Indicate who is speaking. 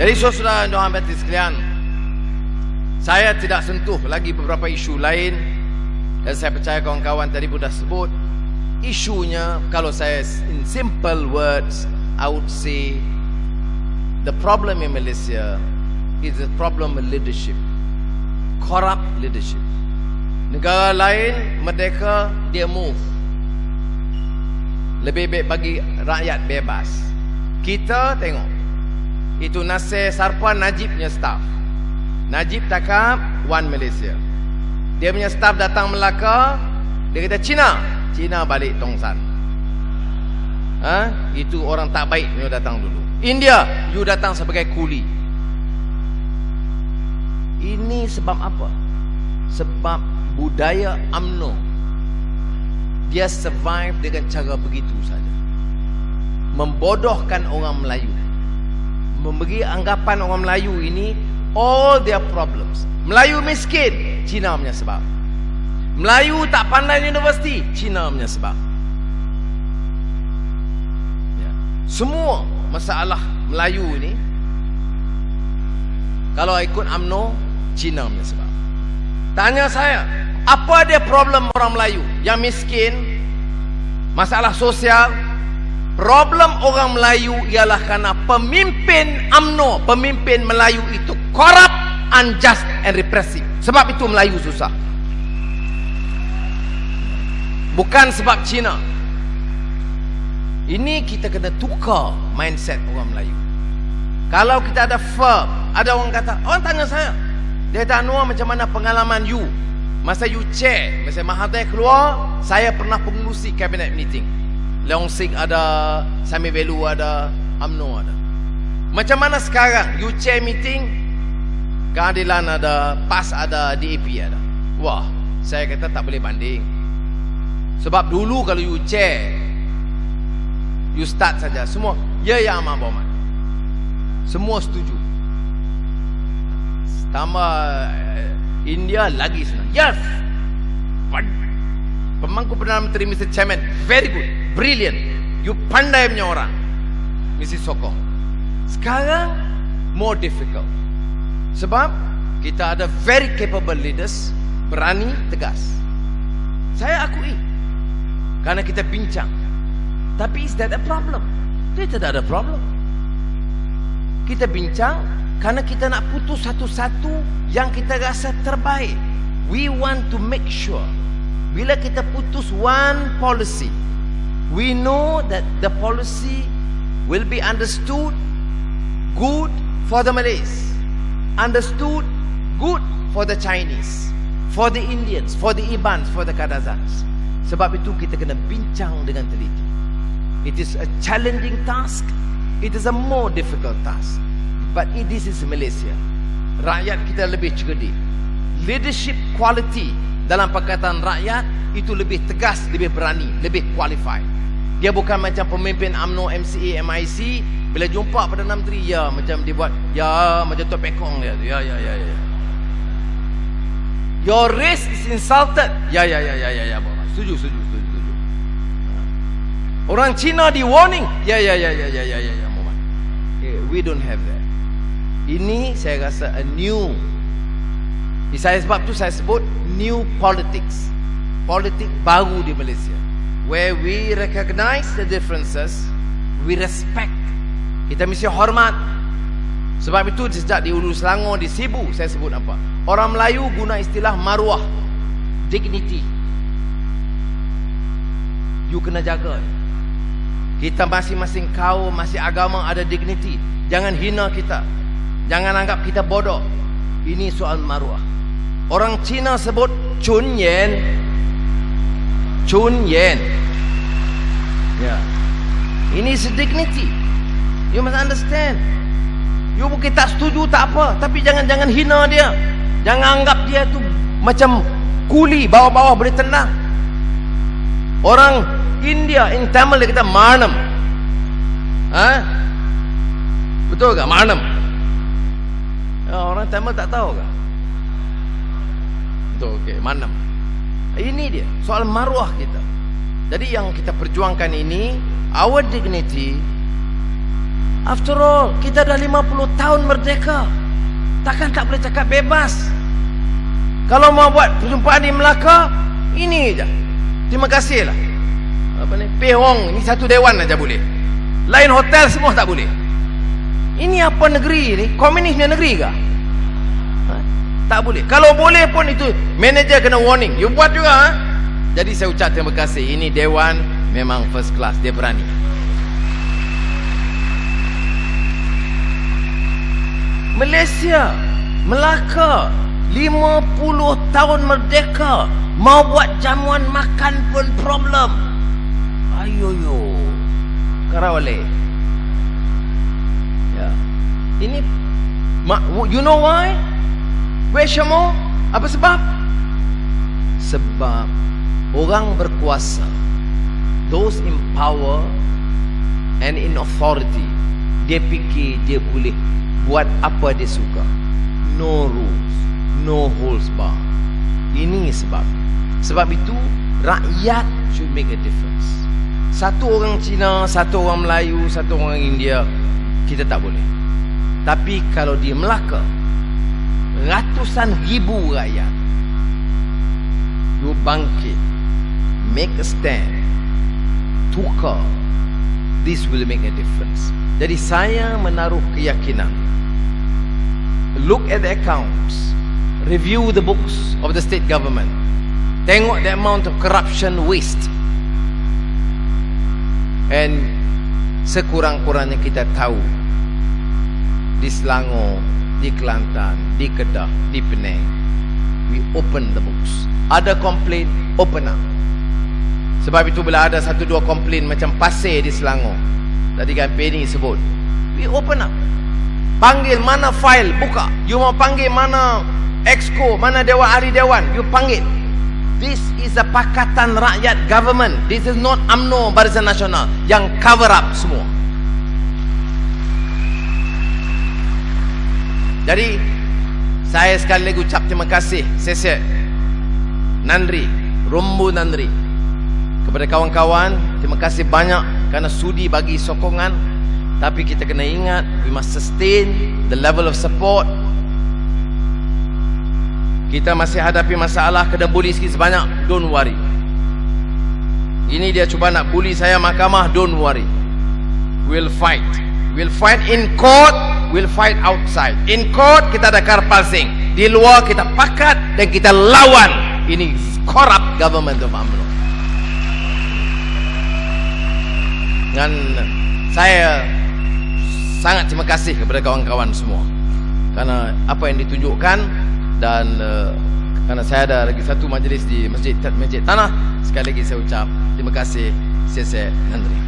Speaker 1: Jadi saudara dan hadirin sekalian, saya tidak sentuh lagi beberapa isu lain, dan saya percaya kawan-kawan tadi pun dah sebut. Isunya, kalau saya in simple words, I would say the problem in Malaysia is the problem of leadership, corrupt leadership. Negara lain merdeka, dia move, lebih baik bagi rakyat bebas. Kita tengok, itu Nasir Sarpan, Najib punya staff. Najib cakap One Malaysia. Dia punya staff datang Melaka, dia kata Cina balik Tongsan. Itu orang tak baik you datang dulu. India, you datang sebagai kuli. Ini sebab apa? Sebab budaya UMNO dia survive dengan cara begitu saja. Membodohkan orang Melayu, memberi anggapan orang Melayu ini all their problems. Melayu miskin, Cina punya sebab. Melayu tak pandai universiti, Cina punya sebab. Semua masalah Melayu ini, kalau ikut UMNO, Cina punya sebab. Tanya saya, apa dia problem orang Melayu yang miskin, masalah sosial? Problem orang Melayu ialah kerana pemimpin UMNO, pemimpin Melayu itu corrupt, unjust and repressive. Sebab itu Melayu susah. Bukan sebab Cina. Ini kita kena tukar mindset orang Melayu. Kalau kita ada firm, ada orang kata, orang tanya saya, dia kata, Anwar, macam mana pengalaman you masa you chair, masa Mahathir keluar, saya pernah pengurusi cabinet meeting. Leong Sing ada, Sami Velu ada, UMNO ada. Macam mana sekarang you chair meeting, Keadilan ada, PAS ada, DAP ada. Wah, saya kata tak boleh banding. Sebab dulu kalau you chair, you start saja, semua ya Aman Boman, semua setuju. Tambah India lagi senang. Yes, pemangku Perdana Menteri Mr. Chairman, very good, brilliant, you pandai punya orang, mesti sokong. Sekarang more difficult, sebab kita ada very capable leaders, berani, tegas. Saya akui, karena kita bincang. Tapi is that a problem? Dia tidak ada problem. Kita bincang karena kita nak putus satu-satu yang kita rasa terbaik. We want to make sure bila kita putus one policy, we know that the policy will be understood good for the Malays, understood good for the Chinese, for the Indians, for the Ibans, for the Kadazans. Sebab itu kita kena bincang dengan teliti. It is a challenging task. It is a more difficult task. But this is Malaysia. Rakyat kita lebih cerdik. Leadership quality dalam Pakatan Rakyat itu lebih tegas, lebih berani, lebih qualified. Dia bukan macam pemimpin UMNO, MCA, MIC, bila jumpa Perdana Menteri, ya macam dia buat, ya macam Tok Pekong dia. Ya. Your race is insulted. Ya. Setuju. Orang Cina di warning. Ya. We don't have that. Ini saya rasa a new. Sebab tu saya sebut new politics. Politik baru di Malaysia, where we recognize the differences, we respect. Kita mesti hormat. Sebab itu sejak di Hulu Selangor, di Sibu, saya sebut apa? Orang Melayu guna istilah maruah, dignity. You kena jaga. Kita masing-masing kaum, masing agama ada dignity. Jangan hina kita. Jangan anggap kita bodoh. Ini soal maruah. Orang Cina sebut Chun Yen. Ya. Ini is dignity. You must understand. You mungkin tak setuju, tak apa, tapi jangan hina dia. Jangan anggap dia tu macam kuli, bawah-bawah boleh tenang. Orang India in Tamil dia kata manam. Betul ke manam? Orang Tamil tak tahu ke? Betul, okey, manam. Ini dia soal maruah kita. Jadi yang kita perjuangkan ini, our dignity After all, kita dah 50 tahun merdeka. Takkan tak boleh cakap bebas. Kalau mau buat perjumpaan di Melaka, ini je. Terima kasih lah. Apa ni? Pehong, ni satu dewan aja boleh. Lain hotel semua tak boleh. Ini apa negeri ni? Komunisnya negeri kah? Tak boleh. Kalau boleh pun itu manager kena warning. You buat juga. Jadi saya ucap terima kasih. Ini dewan memang first class. Dia berani. Malaysia, Melaka, 50 tahun merdeka, mau buat jamuan makan pun problem. Ayoyo, Karawale. Ya, ini, you know why? Weshamo, apa sebab? Sebab orang berkuasa, those in power and in authority, dia fikir dia boleh buat apa dia suka. No rules, no holds bar. Ini sebab. Sebab itu rakyat should make a difference. Satu orang Cina, satu orang Melayu, satu orang India, kita tak boleh. Tapi kalau di Melaka, ratusan ribu rakyat, you bangkit, make a stand, tukar, this will make a difference. Jadi saya menaruh keyakinan. Look at the accounts, review the books of the state government, tengok the amount of corruption, waste, and sekurang-kurangnya kita tahu di Selangor, di Kelantan, di Kedah, di Penang, we open the books. Ada komplain, open up. Sebab itu bila ada satu dua komplain macam pasir di Selangor, tadi kan Penny sebut, we open up. Panggil mana file, buka. You mau panggil mana exco, mana dewan ahli dewan, you panggil. This is a Pakatan Rakyat government. This is not UMNO Barisan Nasional yang cover up semua. Jadi saya sekali lagi ucap terima kasih, sesat Nandri, Rombo Nandri, kepada kawan-kawan. Terima kasih banyak kerana sudi bagi sokongan. Tapi kita kena ingat, we must sustain the level of support. Kita masih hadapi masalah, kena bully sikit sebanyak, don't worry. Ini dia cuba nak bully saya mahkamah, don't worry. We'll fight. We'll fight in court, we'll fight outside. In court kita ada Karpal Singh, di luar kita pakat dan kita lawan ini corrupt government of UMNO. Dan saya sangat terima kasih kepada kawan-kawan semua kerana apa yang ditunjukkan. Dan kerana saya ada lagi satu majlis di Masjid Tanah, sekali lagi saya ucap terima kasih. Saya Nandri.